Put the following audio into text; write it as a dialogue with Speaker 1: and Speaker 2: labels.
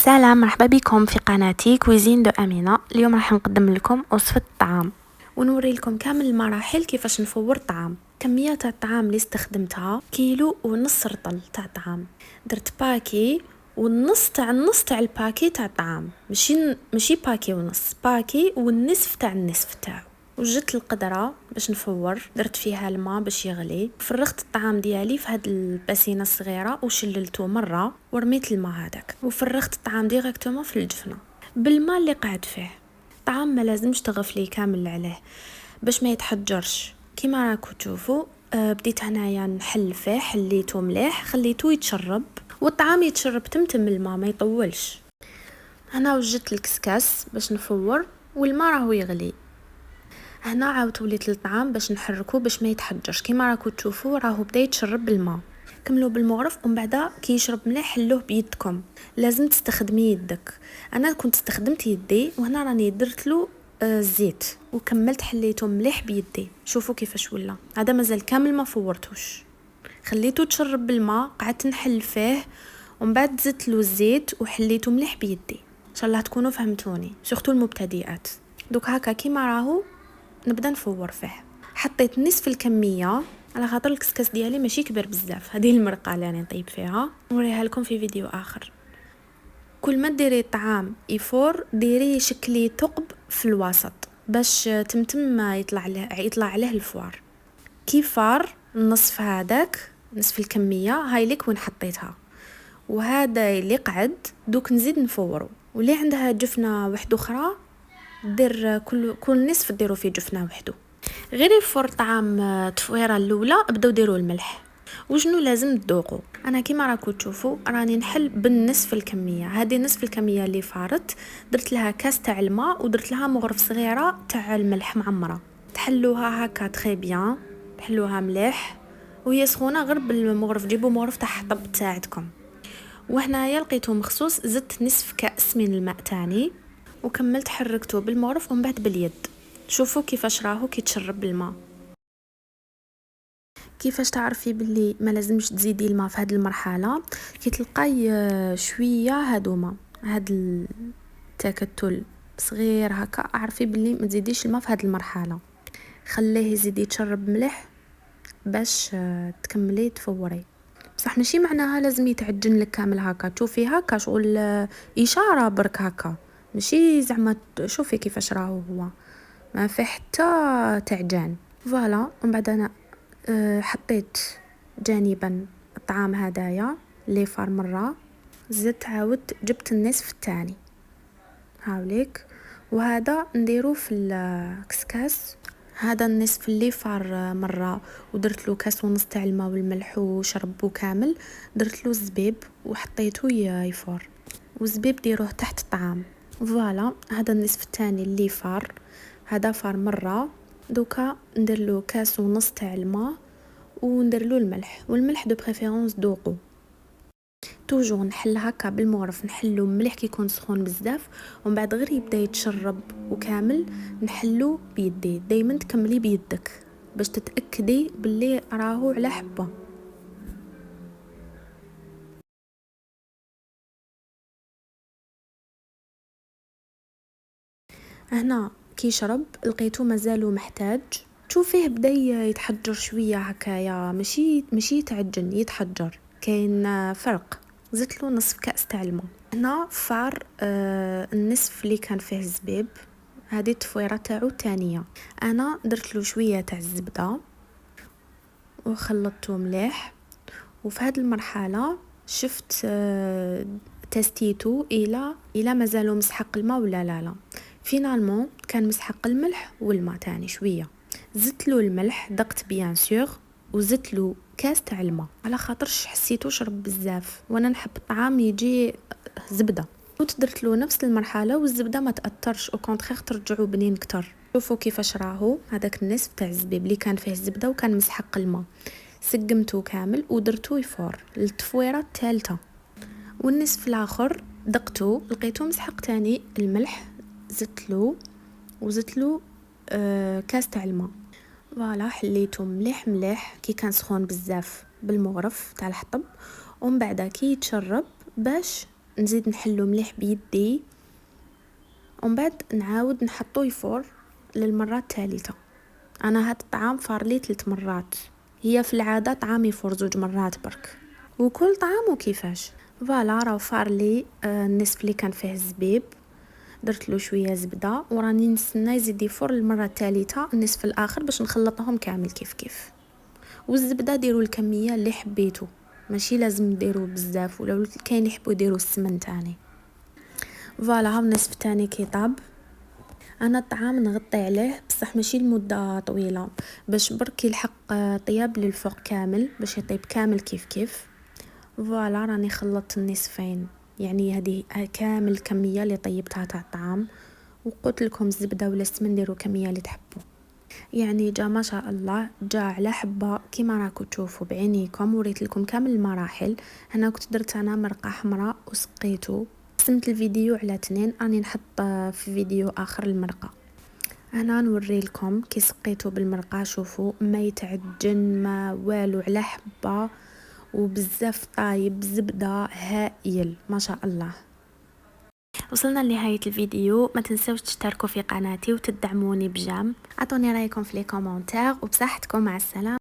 Speaker 1: سلام، مرحبا بكم في قناتي كويزين دو أمينة. اليوم راح نقدم لكم وصفة طعام ونوري لكم كامل المراحل كيفاش نفور طعام. كمية تاع الطعام اللي استخدمتها 1.5 رطل تاع طعام. درت باكي والنص تاع النص تاع الباكي تاع الطعام، ماشي باكي ونص، باكي والنصف تاع النصف تاعو. وجدت القدرة باش نفور، درت فيها الماء باش يغلي، فرغت الطعام ديالي في هاد الباسينه الصغيره وشللته مره ورميت الماء هذاك، وفرغت الطعام ديريكتومون في الجفنه بالماء اللي قاعد فيه. الطعام ما لازمش تغفليه كامل عليه باش ما يتحجرش. كيما راكو تشوفوا بديت هنايا نحل فيه، حليته مليح خليته يتشرب، والطعام يتشرب تمتم الماء ما يطولش. هنا وجدت الكسكاس باش نفور والماء راهو يغلي. هنا عاودت وليت للطعام باش نحركه باش ما يتحجرش. كيما راكو تشوفوا راهو بدا يتشرب بالماء. كملوا بالمغرف ومن بعد كي يشرب مليح حلوه بيدكم، لازم تستخدمي يدك. انا كنت استخدمت يدي وهنا راني درت له الزيت وكملت حليته مليح بيدي. شوفوا كيفاش ولا، هذا مازال كامل ما فورتوش، خليته تشرب بالماء، قعدت نحل فيه ومن بعد زدت له الزيت وحليته مليح بيدي. ان شاء الله تكونوا فهمتوني، سورتو المبتدئات. دوك هكا كيما راهو نبدا نفور فيه. حطيت نصف الكميه على خاطر الكسكس ديالي ماشي كبير بزاف. هذه المرقه اللي راني نطيب فيها نوريها لكم في فيديو اخر. كل ما ديري الطعام يفور ديري شكلي ثقب في الوسط باش تمتم يطلع عليه الفوار. كي فار النصف هذاك، نصف الكميه هاي لك وين حطيتها، وهذا اللي قعد دوك نزيد نفورو. واللي عندها جفنه واحده اخرى دير كل نصف ديروا فيه جفنه وحده. غير يفور طعام التفويره الاولى بداو ديروا الملح. وشنو لازم تذوقوا؟ انا كيما راكو تشوفوا راني نحل بالنصف الكميه. هذه نصف الكميه اللي فارت درت لها كاس تاع الماء ودرت لها مغرف صغيره تاع الملح معمره. تحلوها هكا تري بيان، تحلوها مليح وهي سخونه. غير بالمغرف جيبوا مغرف تاع حطب تاعتكم. وهنايا لقيته مخصوص زدت نصف كاس من الماء تاني وكملت حركته بالمغرف ومن بعد باليد. شوفوا كيفاش راهو كيتشرب بالماء. كيفاش تعرفي باللي ما لازمش تزيدي الماء في هذه المرحله؟ كي تلقاي شويه هادوما هاد التكتل صغير هكا، اعرفي باللي ما تزيديش الماء في هذه المرحله. خليه يزيد يتشرب مليح باش تكملي تفوري. بصح ماشي معناها لازم يتعجن لك كامل هكا. تشوفي هكا شغل اشاره برك هكا، ماشي زعما. شوفي كيفاش راهو هو ما فيه حتى تعجان. فوالا. ومن بعد انا حطيت جانبا الطعام هدايا اللي فار مره، زدت عاود جبت النصف الثاني هاوليك، وهذا نديرو في الكسكاس. هذا النصف اللي فار مره ودرت له كاس ونص تاع الماء والملح وشربو كامل. درت له الزبيب وحطيته يفور، والزبيب ديروه تحت الطعام. فوالا. هذا النصف الثاني اللي فار، هذا فار مره. دوكا ندير له كاس ونص تاع الماء وندير له الملح، والملح دو بريفيرونس دوقو. توجور نحل هكا بالمغرف، نحلو مليح كي يكون سخون بزاف ومن بعد غير يبدا يتشرب وكامل نحلو بيدي. دائما تكملي بيدك باش تتاكدي باللي راهو على حبه. هنا كي شرب لقيته مازالو محتاج. تشوفيه بدا يتحجر شويه هكايا، ماشي يتعجن، يتحجر. كاين فرق. زدت له نصف كاس تاع الماء. هنا فار النصف اللي كان فيه الزبيب، هذه التفويره تاعو الثانيه. انا درت له شويه تاع الزبده وخلطته مليح. وفي هذه المرحله شفت تستيتو الى مازالو مسحق الماء ولا لا. فينالمون كان مسحق الملح والماء تاني شويه. زدت له الملح دقت بيان سور، وزدت له كاس تاع الماء على خاطرش حسيتو شرب بزاف وانا نحب الطعام يجي زبده. درت له نفس المرحله والزبده ما تاثرش، او كونترير ترجعوا بنين كتر. شوفوا كيفاش راهو هذاك النصف تاع الزبيب اللي كان فيه الزبده وكان مسحق الماء سقمته كامل ودرتو يفور للتفويره الثالثه. والنصف الاخر دقته لقيته مسحق تاني الملح، زدت له وزدت له كاس تاع الماء. فوالا. حليته مليح مليح كي كان سخون بزاف بالمغرف تاع الحطب، ومن بعد كي يتشرب باش نزيد نحلو مليح بيدي، ومن بعد نعاود نحطو يفور للمره الثالثه. انا هاد الطعام فار لي 3 مرات، هي في العاده طعام يفور 2 مرات برك، وكل طعام وكيفاش. فوالا راه فار لي النصف اللي كان فيه الزبيب درت له شويه زبده، وراني نستنى يزيد يفور المره الثالثه النصف الاخر باش نخلطهم كامل كيف كيف. والزبده ديروا الكميه اللي حبيتو، ماشي لازم ديروا بزاف، ولا كاين اللي يحبوا يديروا السمن تاني. فوالا ها النصف الثاني كيطاب. انا الطعام نغطي عليه بصح ماشي لمده طويله، باش برك يلحق طياب للفوق كامل، باش يطيب كامل كيف كيف. فوالا راني خلطت النصفين، يعني هذه كامل الكميه اللي طيبتها تاع الطعام. وقلت لكم الزبده ولا السمن ديروا كميه اللي تحبوا. يعني جا ما شاء الله، جا على حبه كيما راكم تشوفوا بعينيكم. وريت لكم كامل المراحل. هنا كنت درت انا مرقه حمراء وسقيته. قسمت الفيديو على 2، راني نحط في فيديو اخر المرقه. انا نوري لكم كي سقيته بالمرقه، شوفوا ما يتعجن ما والو، على حبه وبزاف طايب، زبده هائل ما شاء الله. وصلنا لنهاية الفيديو، ما تنسوش تشتركوا في قناتي وتدعموني بجام. اعطوني رايكم في لي كومونتير، وبصحتكم، مع السلامة.